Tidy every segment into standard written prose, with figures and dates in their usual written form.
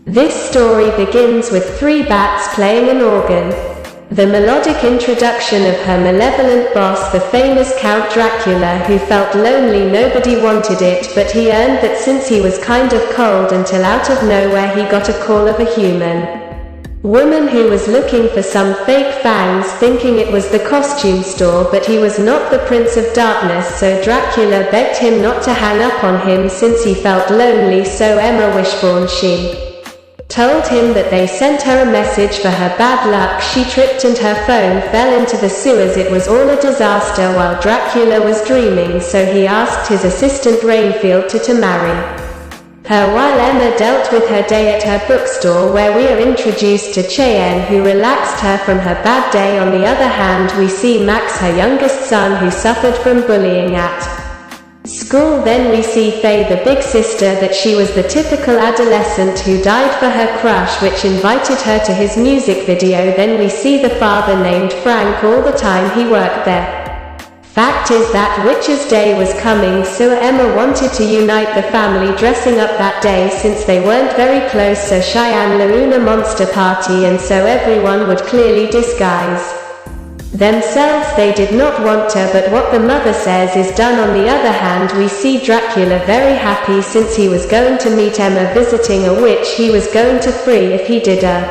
This story begins with 3 bats playing an organ. The melodic introduction of her malevolent boss, the famous Count Dracula, who felt lonely, nobody wanted it, but he earned that since he was kind of cold until out of nowhere he got a call of a human woman who was looking for some fake fangs, thinking it was the costume store, but he was not the Prince of Darkness, so Dracula begged him not to hang up on him since he felt lonely, so Emma Wishborn, she told him that they sent her a message for her bad luck. She tripped and her phone fell into the sewers. It was all a disaster while Dracula was dreaming, so he asked his assistant Rainfield to marry her while Emma dealt with her day at her bookstore, where we are introduced to Cheyenne, who relaxed her from her bad day. On the other hand, we see Max, her youngest son, who suffered from bullying at school. Then we see Faye, the big sister, that she was the typical adolescent who died for her crush, which invited her to his music video. Then we see the father, named Frank, all the time he worked there. Fact is that Witch's Day was coming, so Emma wanted to unite the family dressing up that day since they weren't very close, so Cheyenne threw a monster party, and so everyone would clearly disguise themselves. They did not want to, but what the mother says is done. On the other hand, we see Dracula very happy since he was going to meet Emma visiting a witch he was going to free if he did a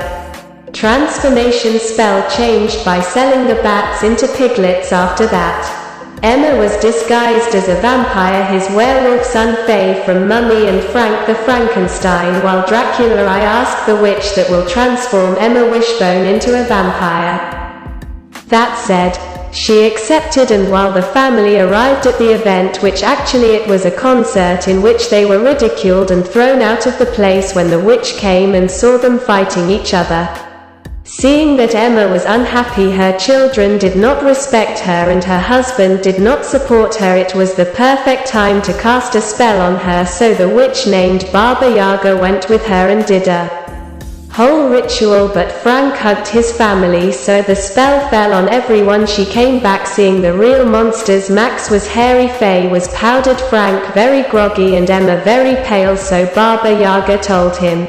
transformation spell, changed by selling the bats into piglets. After that, Emma was disguised as a vampire, his werewolf son Faye from Mummy, and Frank the Frankenstein, while Dracula I asked the witch that will transform Emma Wishbone into a vampire. That said, she accepted, and while the family arrived at the event, which actually it was a concert in which they were ridiculed and thrown out of the place when the witch came and saw them fighting each other. Seeing that Emma was unhappy, her children did not respect her and her husband did not support her, it was the perfect time to cast a spell on her, so the witch named Babayaga went with her and did a whole ritual, but Frank hugged his family, so the spell fell on everyone. She came back seeing the real monsters. Max was hairy, Faye was powdered, Frank very groggy, and Emma very pale, so Babayaga told him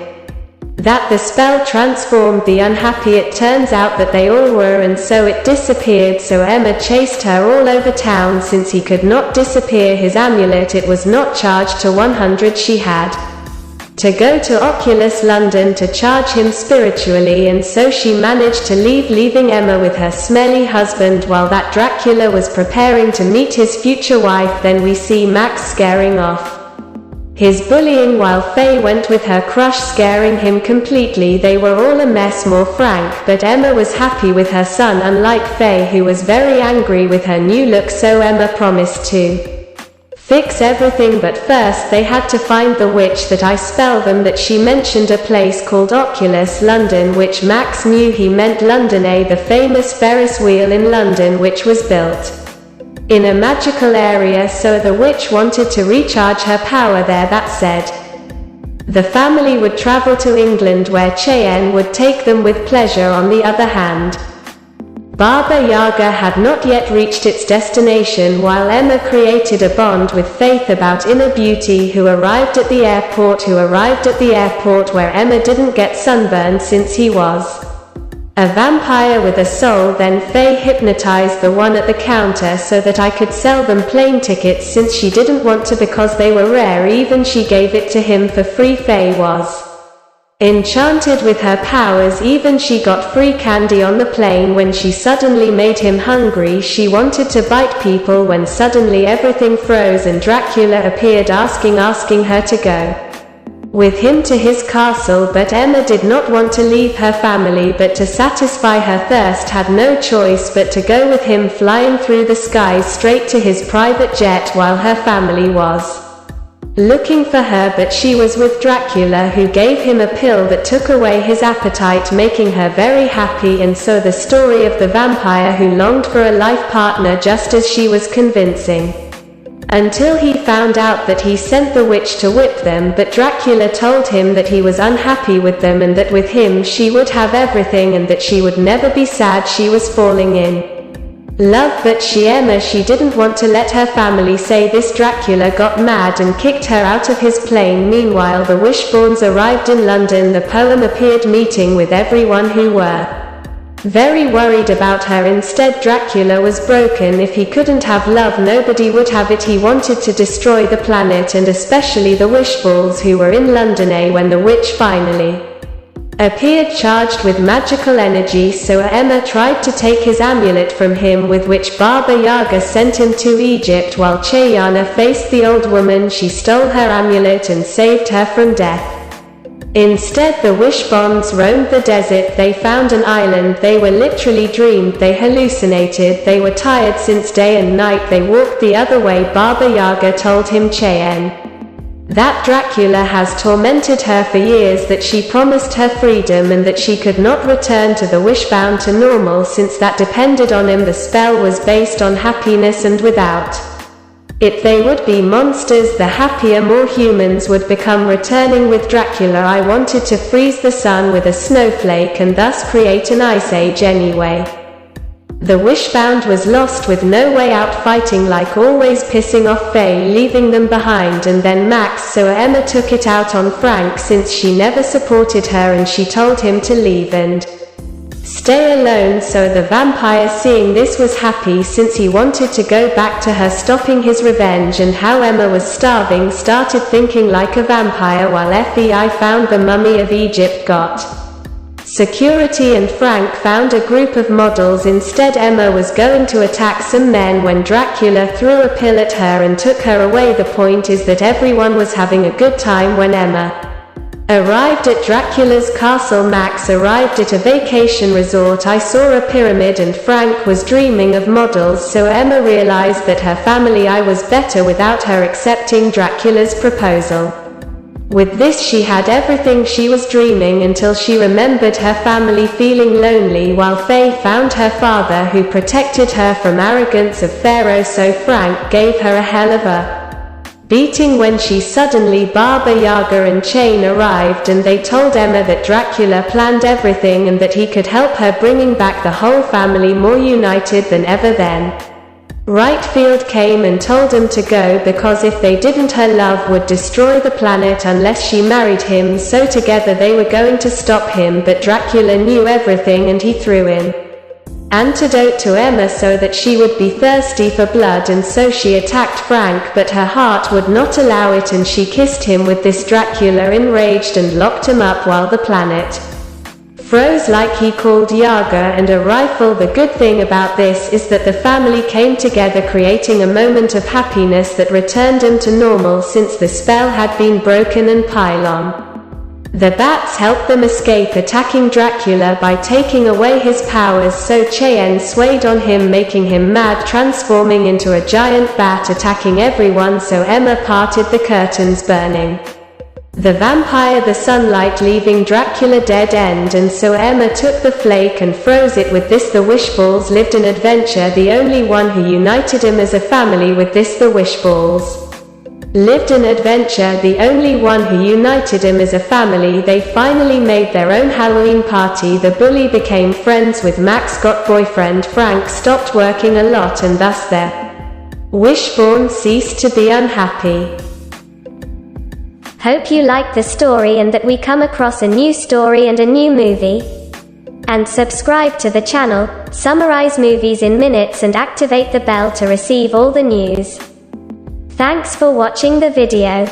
that the spell transformed the unhappy. It turns out that they all were, and so it disappeared, so Emma chased her all over town. Since he could not disappear his amulet, it was not charged to 100. She had to go to Oculus London to charge him spiritually, and so she managed to leave, leaving Emma with her smelly husband while that Dracula was preparing to meet his future wife. Then we see Max scaring off his bullying while Faye went with her crush, scaring him completely. They were all a mess, more Frank, but Emma was happy with her son, unlike Faye, who was very angry with her new look, so Emma promised to fix everything, but first they had to find the witch that I spell them, that she mentioned a place called Oculus London, which Max knew he meant London, the famous Ferris wheel in London, which was built in a magical area, so the witch wanted to recharge her power there. That said, the family would travel to England, where Cheyenne would take them with pleasure. On the other hand, Baba Yaga had not yet reached its destination, while Emma created a bond with Faith about inner beauty, who arrived at the airport, where Emma didn't get sunburned since he was a vampire with a soul. Then Faye hypnotized the one at the counter so that I could sell them plane tickets, since she didn't want to because they were rare. Even she gave it to him for free. Faye was enchanted with her powers. Even she got free candy on the plane when she suddenly made him hungry. She wanted to bite people when suddenly everything froze and Dracula appeared asking her to go with him to his castle, but Emma did not want to leave her family, but to satisfy her thirst had no choice but to go with him, flying through the skies straight to his private jet while her family was looking for her. But she was with Dracula, who gave him a pill that took away his appetite, making her very happy. And so the story of the vampire who longed for a life partner just as she was convincing, until he found out that he sent the witch to whip them, but Dracula told him that he was unhappy with them and that with him she would have everything and that she would never be sad. She was falling in love, but she didn't want to let her family say this. Dracula got mad and kicked her out of his plane. Meanwhile, the Wishbones arrived in London. The poem appeared, meeting with everyone who were very worried about her. Instead, Dracula was broken. If he couldn't have love, nobody would have it. He wanted to destroy the planet, and especially the Wishballs who were in London. When the witch finally appeared charged with magical energy, so Emma tried to take his amulet from him, with which Baba Yaga sent him to Egypt. While Cheyenne faced the old woman, she stole her amulet and saved her from death. Instead, the Wishbones roamed the desert. They found an island. They were literally dreamed. They hallucinated. They were tired since day and night. They walked the other way. Baba Yaga told him Cheyenne that Dracula has tormented her for years, that she promised her freedom, and that she could not return to the Wishbound to normal since that depended on him. The spell was based on happiness, and without it they would be monsters. The happier, more humans would become. Returning with Dracula, I wanted to freeze the sun with a snowflake and thus create an ice age anyway. The Wishbound was lost with no way out, fighting like always, pissing off Faye, leaving them behind, and then Max, so Emma took it out on Frank since she never supported her, and she told him to leave and stay alone. So the vampire, seeing this, was happy since he wanted to go back to her, stopping his revenge. And how Emma was starving, started thinking like a vampire, while FBI found the mummy of Egypt, got security, and Frank found a group of models. Instead, Emma was going to attack some men when Dracula threw a pill at her and took her away. The point is that everyone was having a good time when Emma arrived at Dracula's castle. Max arrived at a vacation resort. I saw a pyramid, and Frank was dreaming of models, so Emma realized that her family was better without her, accepting Dracula's proposal. With this, she had everything she was dreaming, until she remembered her family feeling lonely, while Faye found her father, who protected her from arrogance of Pharaoh. So Frank gave her a hell of a beating when she suddenly Baba Yaga and Chain arrived, and they told Emma that Dracula planned everything and that he could help her, bringing back the whole family more united than ever. Then Rightfield came and told them to go, because if they didn't, her love would destroy the planet unless she married him. So together they were going to stop him, but Dracula knew everything, and he threw in antidote to Emma so that she would be thirsty for blood, and so she attacked Frank, but her heart would not allow it, and she kissed him. With this, Dracula enraged and locked him up while the planet froze like he called Yaga and a rifle. The good thing about this is that the family came together, creating a moment of happiness that returned them to normal since the spell had been broken. And Pylon the bats helped them escape, attacking Dracula by taking away his powers. So Cheyenne swayed on him, making him mad, transforming into a giant bat, attacking everyone. So Emma parted the curtains, burning the vampire the sunlight, leaving Dracula dead end. And so Emma took the flake and froze it. With this, the Wishballs lived an adventure, the only one who united him as a family. With this, the Wishballs lived an adventure, the only one who united him as a family. They finally made their own Halloween party. The bully became friends with Max, got boyfriend Frank, stopped working a lot, and thus their Wishborn ceased to be unhappy. Hope you liked the story and that we come across a new story and a new movie. And subscribe to the channel, summarize movies in minutes, and activate the bell to receive all the news. Thanks for watching the video.